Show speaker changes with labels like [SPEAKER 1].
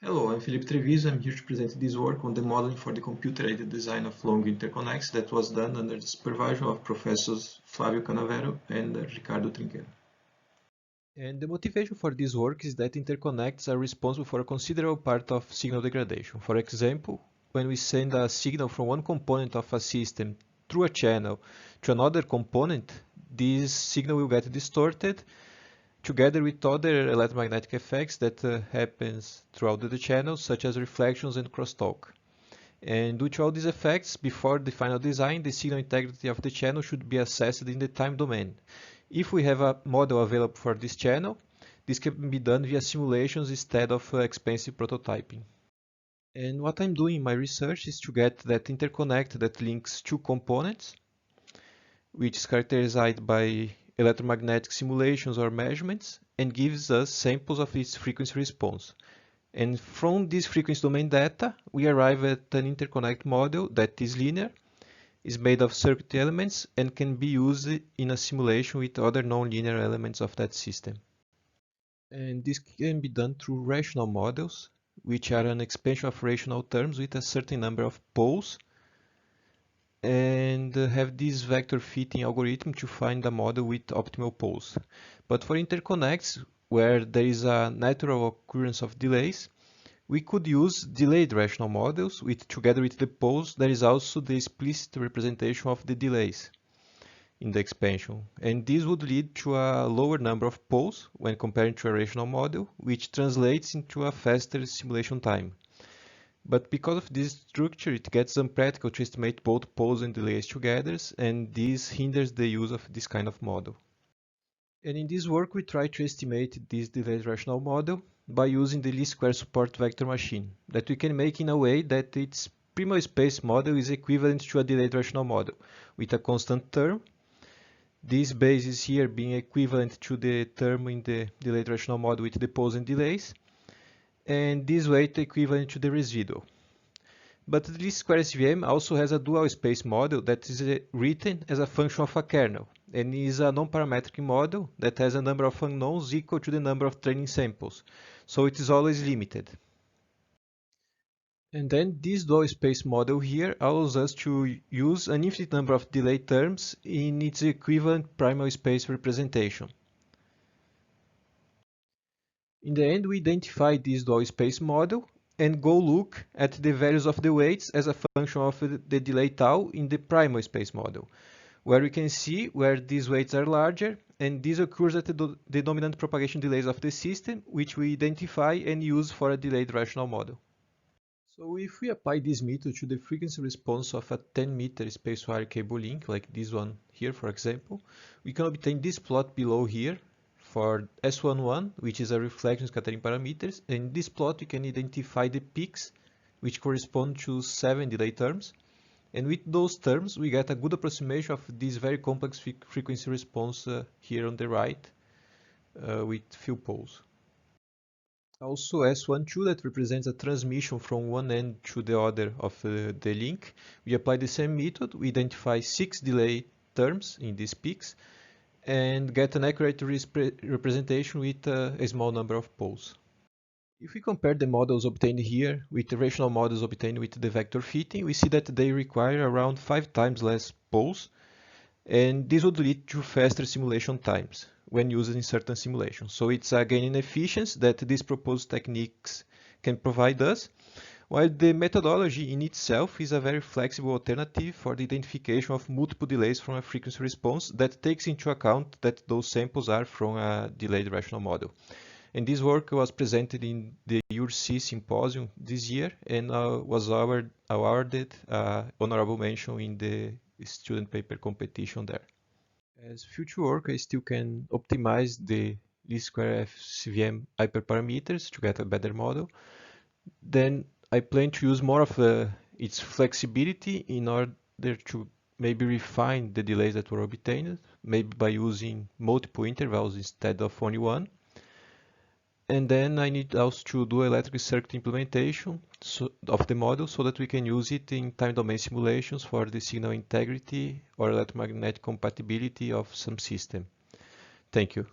[SPEAKER 1] Hello, I'm Felipe Treviso. I'm here to present this work on the modeling for the computer-aided design of long interconnects that was done under the supervision of Professors Flávio Canavero and Ricardo Trinqueiro. And the motivation for this work is that interconnects are responsible for a considerable part of signal degradation. For example, when we send a signal from one component of a system through a channel to another component, this signal will get distorted together with other electromagnetic effects that happens throughout the channel, such as reflections and crosstalk. And due to all these effects, before the final design, the signal integrity of the channel should be assessed in the time domain. If we have a model available for this channel, this can be done via simulations instead of expensive prototyping. And what I'm doing in my research is to get that interconnect that links two components, which is characterized by electromagnetic simulations or measurements, and gives us samples of its frequency response. And from this frequency domain data, we arrive at an interconnect model that is linear, is made of circuit elements, and can be used in a simulation with other nonlinear elements of that system. And this can be done through rational models, which are an expansion of rational terms with a certain number of poles, and have this vector fitting algorithm to find a model with optimal poles. But for interconnects, where there is a natural occurrence of delays, we could use delayed rational models together with the poles. There is also the explicit representation of the delays in the expansion. And this would lead to a lower number of poles when comparing to a rational model, which translates into a faster simulation time. But because of this structure, it gets unpractical to estimate both poles and delays together, and this hinders the use of this kind of model. And in this work, we try to estimate this delayed rational model by using the least square support vector machine, that we can make in a way that its primal space model is equivalent to a delayed rational model, with a constant term. This basis here being equivalent to the term in the delayed rational model with the poles and delays, and this weight equivalent to the residual. But the least square SVM also has a dual space model that is written as a function of a kernel, and is a non-parametric model that has a number of unknowns equal to the number of training samples, so it is always limited. And then this dual space model here allows us to use an infinite number of delay terms in its equivalent primal space representation. In the end, we identify this dual space model and go look at the values of the weights as a function of the delay tau in the primal space model, where we can see where these weights are larger, and this occurs at the dominant propagation delays of the system, which we identify and use for a delayed rational model. So if we apply this method to the frequency response of a 10-meter spacewire cable link, like this one here, for example, we can obtain this plot below here for S11, which is a reflection scattering parameters. And in this plot, we can identify the peaks, which correspond to 7 delay terms. And with those terms, we get a good approximation of this very complex frequency response here on the right with few poles. Also S12 that represents a transmission from one end to the other of the link. We apply the same method, we identify 6 delay terms in these peaks and get an accurate representation with a small number of poles. If we compare the models obtained here with the rational models obtained with the vector fitting, we see that they require around 5 times less poles, and this would lead to faster simulation times when used in certain simulations. So it's a gain in efficiency that these proposed techniques can provide us, while the methodology in itself is a very flexible alternative for the identification of multiple delays from a frequency response that takes into account that those samples are from a delayed rational model. And this work was presented in the URC symposium this year and was awarded honorable mention in the student paper competition there. As future work, I still can optimize the least square SVM hyperparameters to get a better model. Then I plan to use more of its flexibility in order to maybe refine the delays that were obtained, maybe by using multiple intervals instead of only one. And then I need also to do electric circuit implementation of the model so that we can use it in time domain simulations for the signal integrity or electromagnetic compatibility of some system. Thank you.